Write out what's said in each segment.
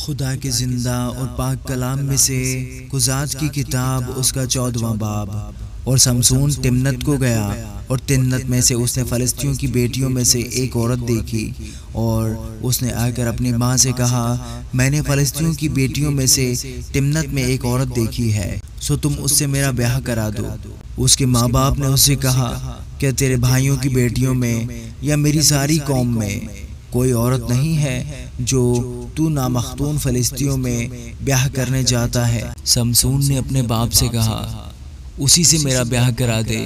خدا کے زندہ اور پاک کلام میں سے قضات کی کتاب اس کا 14واں باب۔ اور سمسون تمنت کو گیا اور تمنت میں سے اس نے فلسطینیوں کی بیٹیوں میں سے ایک عورت دیکھی، اور اس نے آ کر اپنی ماں سے کہا، میں نے فلسطینیوں کی بیٹیوں میں سے تمنت میں ایک عورت دیکھی ہے، سو تم اس سے میرا بیاہ کرا دو۔ اس کے ماں باپ نے اس سے کہا، کیا تیرے بھائیوں کی بیٹیوں میں یا میری ساری قوم میں کوئی عورت نہیں ہے جو تو نامختون فلسطینیوں میں بیاہ کرنے جاتا ہے؟ سمسون نے اپنے باپ سے کہا، اسی سے میرا بیاہ کرا دے،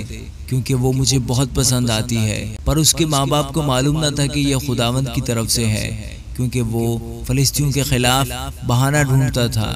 کیونکہ وہ مجھے بہت پسند آتی ہے۔ پر اس کے ماں باپ کو معلوم نہ تھا کہ یہ خداوند کی طرف سے ہے، کیونکہ وہ فلسطینیوں کے خلاف بہانہ ڈھونڈتا تھا۔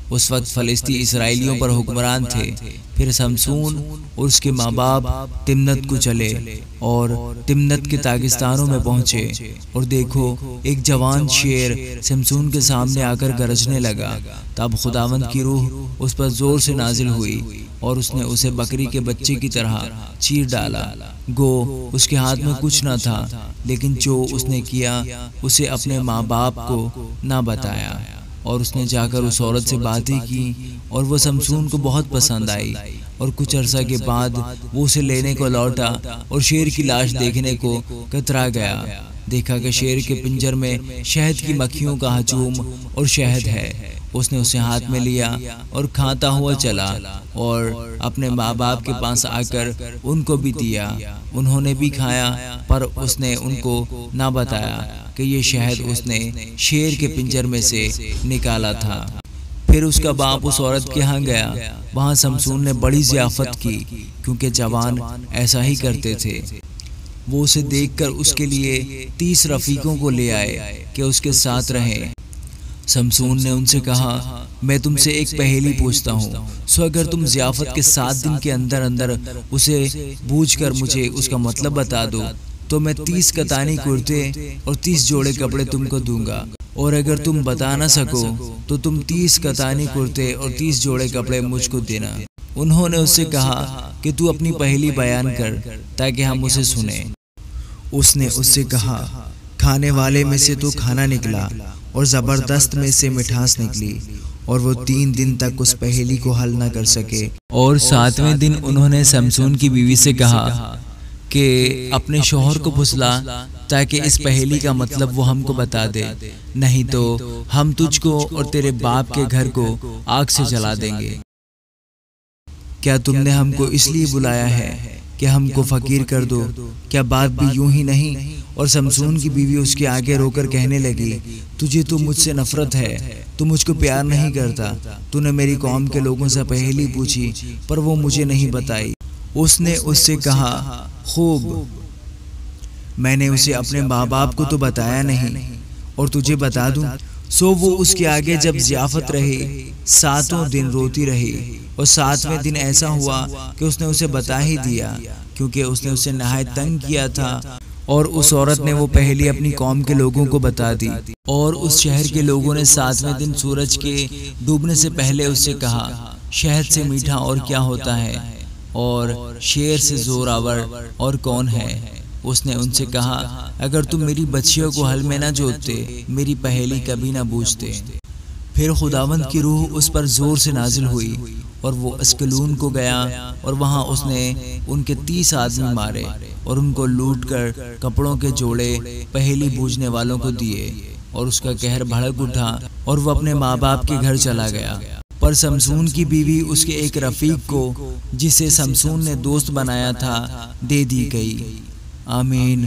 اس وقت فلسطینی اسرائیلیوں پر حکمران تھے۔ پھر سمسون اور اس کے ماں باپ تمنت کو چلے اور تمنت کے تاگستانوں میں پہنچے، اور دیکھو ایک جوان شیر سمسون کے سامنے آ کر گرجنے لگا۔ تب خداوند کی روح اس پر زور سے نازل ہوئی، اور اس نے اسے بکری کے بچے کی طرح چیر ڈالا۔ گو اس کے ہاتھ میں کچھ نہ تھا، لیکن جو اس نے کیا اسے اپنے ماں باپ کو نہ بتایا۔ اور اس نے جا کر اس عورت سے باتیں کی، اور وہ سمسون کو بہت پسند آئی، اور کچھ عرصہ کے بعد وہ اسے لینے کو لوٹا، اور شیر کی لاش دیکھنے کو کترا گیا۔ دیکھا کہ شیر کے پنجر میں شہد کی مکھیوں کا ہجوم اور شہد ہے۔ اس نے اسے ہاتھ میں لیا اور کھاتا ہوا چلا، اور اپنے ماں باپ کے پاس آ کر ان کو بھی دیا۔ انہوں نے بھی کھایا، پر اس نے ان کو نہ بتایا کہ یہ شہد اس نے شیر کے پنجر میں سے نکالا تھا۔ پھر اس کا باپ اس عورت کے ہاں گیا۔ وہاں سمسون نے بڑی ضیافت کی، کیونکہ جوان ایسا ہی کرتے تھے۔ وہ اسے دیکھ کر اس کے لیے 30 رفیقوں کو لے آئے کہ اس کے ساتھ رہیں۔ سمسون نے ان سے کہا، میں تم سے ایک پہیلی پوچھتا ہوں، سو اگر تم ضیافت کے 7 دن کے اندر اندر اسے بوجھ کر مجھے اس کا مطلب بتا دو، تو میں 30 کتانی کرتے اور 30 جوڑے کپڑے تم کو دوں گا، اور اگر تم بتا نہ سکو تو تم 30 کتانی کرتے اور 30 جوڑے کپڑے مجھ کو دینا۔ انہوں نے اس سے کہا کہ تو اپنی پہیلی بیان کر تاکہ ہم اسے سنیں۔ اس نے اس سے کہا، کھانے والے میں سے تو کھانا نکلا اور زبردست میں سے مٹھاس نکلی، اور وہ 3 دن تک اس پہیلی کو حل نہ کر سکے۔ اور 7ویں دن انہوں نے سمسون کی بیوی سے کہا کہ اپنے شوہر کو پھسلا تاکہ اس پہیلی کا مطلب وہ ہم کو بتا دے، نہیں تو ہم تجھ کو اور تیرے باپ کے گھر کو آگ سے جلا دیں گے۔ کیا تم نے ہم کو اس لیے بلایا ہے کہ ہم کو فقیر کر دو؟ کیا بات بھی یوں ہی نہیں؟ اور سمسون کی بیوی اس کے آگے رو کر کہنے لگی، تجھے تو مجھ سے نفرت ہے، تو مجھ کو پیار نہیں کرتا، تو نے میری قوم کے لوگوں سے پہیلی پوچھی پر وہ مجھے نہیں بتائی۔ اس نے اس سے کہا، خوب، میں نے اسے اپنے ماں باپ کو تو بتایا نہیں، اور تجھے بتا دوں۔ سو وہ اس کے آگے جب ضیافت رہی 7 دن روتی رہی، اور 7ویں دن ایسا ہوا کہ اس نے اسے بتا ہی دیا، کیونکہ اس نے اسے نہایت تنگ کیا تھا۔ اور اس عورت نے وہ پہلی اپنی قوم کے لوگوں کو بتا دی، اور اس شہر کے لوگوں نے 7ویں دن سورج کے ڈوبنے سے پہلے اس سے کہا، شہد سے میٹھا اور کیا ہوتا ہے، اور شیر سے زور آور اور کون ہے؟ اس نے ان سے کہا، اگر تم میری بچیوں کو حل میں نہ جوتتے، میری پہیلی کبھی نہ بوجھتے۔ پھر خداوند کی روح اس پر زور سے نازل ہوئی، اور وہ اسکلون کو گیا، اور وہاں اس نے ان کے 30 آدمی مارے، اور ان کو لوٹ کر کپڑوں کے جوڑے پہیلی بوجھنے والوں کو دیے، اور اس کا قہر بھڑک اٹھا، اور وہ اپنے ماں باپ کے گھر چلا گیا۔ پر سمسون کی بیوی اس کے ایک رفیق کو، جسے سمسون نے دوست بنایا تھا، دے دی گئی۔ آمین۔